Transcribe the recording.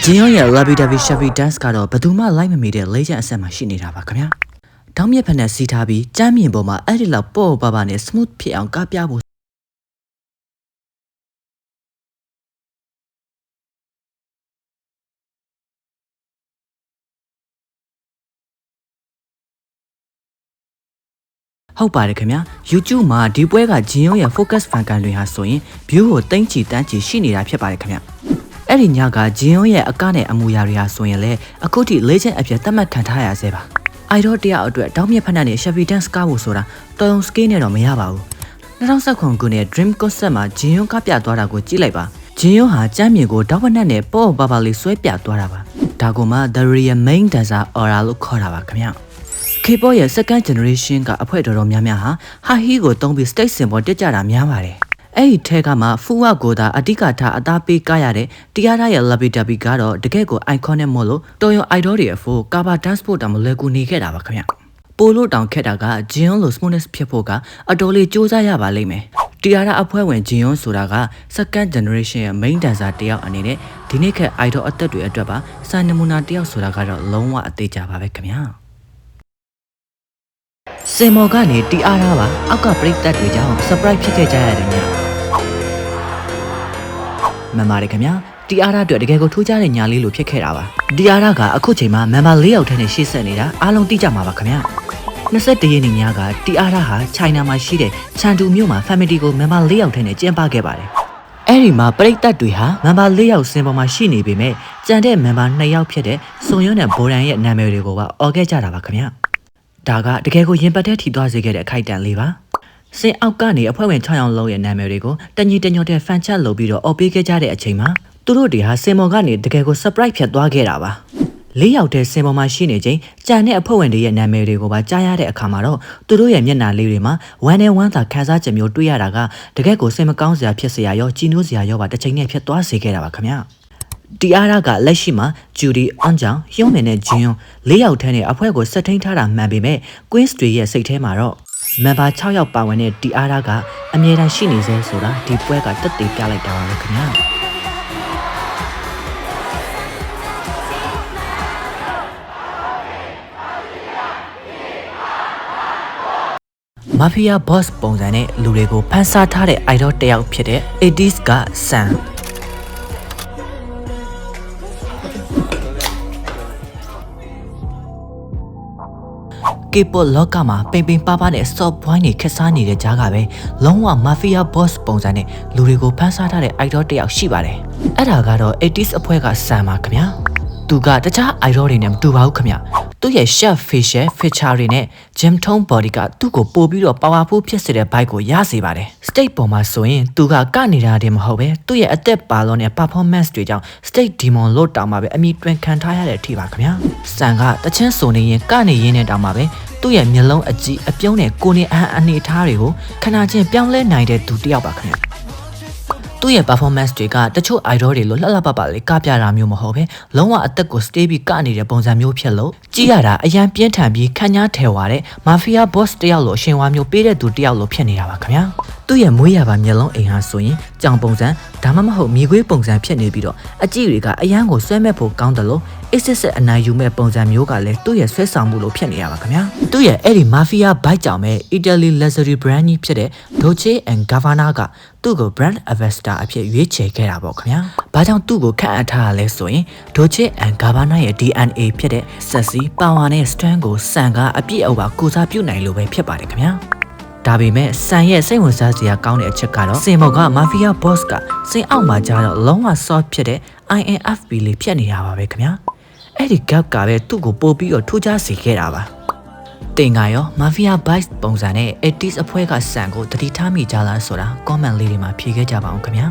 ဂျင်းရောရဲ့ Rabbit Shabby Dance ကတော့ဘယ်သူမှလိုက်မမီတဲ့ legend အဆက်မှာရှိနေတာပါခင်ဗျာ။တောင်းမြက်ဖက်နဲ့စီးထားပြီးကြမ်းမြင်ပေါ်မှာအဲ့ဒီလောက်ပေါ့ပါပါနဲ့ smooth ဖြစ်အောင်ကပြဖို့ဟုတ်ပါတယ်ခင်ဗျာ YouTube မှာဒီပွဲကဂျင်းရောရဲ့ focus fan ကန်တွေဟာဆိုရင် view ကိုတိမ့်ချီတန်းချီရှိနေတာဖြစ်ပါတယ်ခင်ဗျာအဲ့ဒီညကဂျင်းရောရဲ့အကနဲ့အမူအရာတွေဟာဆိုရင်လည်းအခုထိ legend အဖြစ်သတ်မှတ်ခံထားရဆဲပါidol တယောက်အတွက်တောင်းမြက်ဖက်နဲ့ Shabby Dance ကားဖို့ဆိုတာတော်ရုံ scale နဲ့တော့မရပါဘူး2019ခုနှစ် Dream Concert မှာဂျင်းရောကပြသွားတာကိုကြည့်လိုက်ပါဂျင်းရောဟာကြမ်းမြင်ကိုတောက်ဝက်နဲ့ပေါ့ပါပါလေးဆွဲပြသွားတာပါဒါကမှ The Real Main Dancer Aura လို့ခေါ်တာပါခင်ဗျာK-pop ရဲ့ second generation ကအဖွဲ့တော်များများဟာဟာဟီကိုတုံးပြီး stage စင်ပေါ်တက်ကြတာများပါတယ်။အဲ့ဒီထဲကမှဖူဝကိုသာအဓိကထားအသားပေးကရတဲ့တရားရရဲ့ Labi Dabi ကတော့တကယ့်ကို iconic မို့လို့တော်ရုံ idol တွေအဖို့ cover dance ဖို့တောင်မလွယ်ကူနေခဲ့တာပါခင်ဗျ။ပိုလို့တောင်ခက်တာက Jiyeon လို့ smoothness ဖြစ်ဖို့ကအတော်လေးစူးစမ်းရပါလိမ့်မယ်။တရားရအဖွဲ့ဝင် Jiyeon ဆိုတာက second generation ရဲ့ main dancer တယောက်အနေနဲ့ဒီနေ့ခက် idol အသက်တွေအတွက်ပါစာနမူနာတယောက်ဆိုတာကတော့လုံးဝအသေးကြပါပဲခင်ဗျာ။စင်မော်ကနေတီအားထားပါအောက်ကပရိသတ်တွေကြောင့် surprise ဖြစ်ခဲ့ကြရတယ်ညမမရခင်ဗျာတီအားထားအတွက်တကယ်ကိုထူးခြားတဲ့ညာလေးလိုဖြစ်ခဲ့တာပါတီအားထားကအခုချိန်မှာမန်ဘာ၄ယောက်ထဲနဲ့ရှေ့ဆက်နေတာအားလုံးသိကြမှာပါခင်ဗျာ21ရက်နေ့ညကတီအားထားဟာချိုင်နာမှာရှိတဲ့ချန်တူမြို့မှာ family ကိုမန်ဘာ၄ယောက်ထဲနဲ့ကျင်းပခဲ့ပါတယ်အဲ့ဒီမှာပရိသတ်တွေဟာမန်ဘာ၄ယောက်စင်ပေါ်မှာရှိနေပေမဲ့ကြံတဲ့မန်ဘာ2ယောက်ဖြစ်တဲ့စုံရွန်းနဲ့ဘိုရန်ရဲ့နာမည်တွေကိုပါអော်ခဲ့ကြတာပါခင်ဗျာဒါကတကယ်ကိုရင်ပတ်တဲ့ထီသွားစေခဲ့တဲ့အခိုက်အတန့်လေးပါစင်အောက်ကနေအဖွဲ့ဝင်6ယောက်လုံးရဲ့နာမည်တွေကိုတညီတညွတ်တဲ့ဖန်ချက်လုပ်ပြီးတော့អော်ပေးခဲ့ကြတဲ့အချိန်မှာသူတို့တွေဟာစင်မော်ကနေတကယ်ကို surprise ဖြတ်သွားခဲ့တာပါ၄ယောက်တည်းစင်ပေါ်မှာရှိနေချိန်ကြံတဲ့အဖွဲ့ဝင်တွေရဲ့နာမည်တွေကိုပါကြားရတဲ့အခါမှာတော့သူတို့ရဲ့မျက်နှာလေးတွေမှာဝမ်းနဲ့ဝမ်းသာခံစားချက်မျိုးတွေ့ရတာကတကယ်ကိုစိတ်မကောင်းစရာဖြစ်စရာရောကြည်နူးစရာရောပါတစ်ချိန်နဲ့ဖြစ်သွားစေခဲ့တာပါခင်ဗျာတီအားရကလက်ရှိမှာဂျူဒီအန်ဂျန်ဟျုံးနဲ့ဂျင်း၄ယောက်ထဲနဲ့အဖွဲ့ကိုဆက်ထိန်ထားတာမှန်ပေမဲ့ Queens တွေရဲ့စိတ်ထဲမှာတော့မန်ဘာ6ယောက်ပါဝင်တဲ့တီအားရကအမြဲတမ်းရှိနေစေဆိုတာဒီပွဲကတက်တည်ပြလိုက်တာပါပဲခင်ဗျာမာဖီးယား boss ပုံစံနဲ့လူတွေကိုဖန်ဆားထားတဲ့ idol တယောက်ဖြစ်တဲ့ 80s ကဆန်K-pop လောကမှာပိန်ပိန်ပါပါနဲ့ soft boy တွေခက်စားနေတဲ့ကြားကပဲလုံးဝ mafia boss ပုံစံနဲ့လူတွေကိုဖမ်းစားထားတဲ့ idol တယောက်ရှိပါတယ်။အဲ့ဒါကတော့ 80s အဖွဲ့ကဆန်ပါခင်ဗျာ။သူကတခြား idol တွေနဲ့မတူပါဘူးခင်ဗျ။သူ့ရဲ့ chef facial feature တွေနဲ့ gym tone body ကသူ့ကိုပို့ပြီးတော့ powerful ဖြစ်စေတဲ့ bike ကိုရစေပါတယ်။ stage ပေါ်မှာဆိုရင်သူကနေတာတည်းမဟုတ်ပဲသူ့ရဲ့အသက်ပါလုံးနဲ့ performance တွေကြောင့် stage demon လို့တောင်းမှာပဲအမိတွင်ခံထားရတဲ့အထိပါခင်ဗျာ။ဆန်ကတချင်းဆိုနေရင်ကနေရင်းနဲ့တောင်းမှာပဲသူ့ရဲ့မျက်လုံးအကြည့်အပြုံးနဲ့ကိုနေအနေထားတွေကိုခဏချင်းပြောင်းလဲနိုင်တဲ့သူတယောက်ပါခင်ဗျသူ့ရဲ့ performance တွေကတချို့ idol တွေလိုလှလှပပလေးကပြတာမျိုးမဟုတ်ပဲလုံးဝအသက်ကို stay ပြီးကနေနေတဲ့ပုံစံမျိုးဖြစ်လို့ကြည့်ရတာအရန်ပြင်းထန်ပြီးခန့်ညားထဲဝါတဲ့ mafia boss တယောက်လိုအရှင်ဝါမျိုးပေးတဲ့သူတယောက်လိုဖြစ်နေတာပါခင်ဗျာသူ့ရဲ့မွေးရပါမျက်လုံးအိမ်ဟာဆိုရင်ကြောင်ပုံစံဒါမှမဟုတ်မြေခွေးပုံစံဖြစ်နေပြီးတော့အကြည့်တွေကအရန်ကိုဆွဲမဲ့ဖို့ကောင်းတယ်လို့အစ်စစ်အနိုင်ယူမဲ့ပုံစံမျိုးကလည်းသူ့ရဲ့ဆွဲဆောင်မှုလို့ဖြစ်နေရပါခင်ဗျာသူ့ရဲ့အဲ့ဒီ mafia bike ကြောင့်ပဲ Italy luxury brand ကြီးဖြစ်တဲ့ Dolce & Gabbana ကသူ့ကို brand ambassador အဖြစ်ရွေးချယ်ခဲ့တာပေါ့ခင်ဗျာဘာကြောင့်သူ့ကိုခန့်အပ်ထားရလဲဆိုရင် Dolce & Gabbana ရဲ့ DNA ဖြစ်တဲ့ sexy power နဲ့ strength ကိုစံကအပြည့်အဝကိုစားပြုနိုင်လို့ပဲဖြစ်ပါတယ်ခင်ဗျာဒါပေမဲ့ဆန်ရဲ့စိတ်ဝင်စားစရာကောင်းတဲ့အချက်ကတော့စင်မော်က mafia boss ကစင်အောက်မှာကြားတော့လုံးဝ soft ဖြစ်တဲ့ INFP လေးဖြစ်နေတာပါပဲခင်ဗျာအဲ့ဒီ gap ကပဲသူ့ကိုပို့ပြီးတော့ထူးခြားစေခဲ့တာပါတင်ကရော mafia boys ပုံစံနဲ့ 80s အဖွဲ့ကဆန်ကိုတတိထားမိကြလားဆိုတာ comment လေးတွေမှာဖြေခဲ့ကြပါအောင်ခင်ဗျာ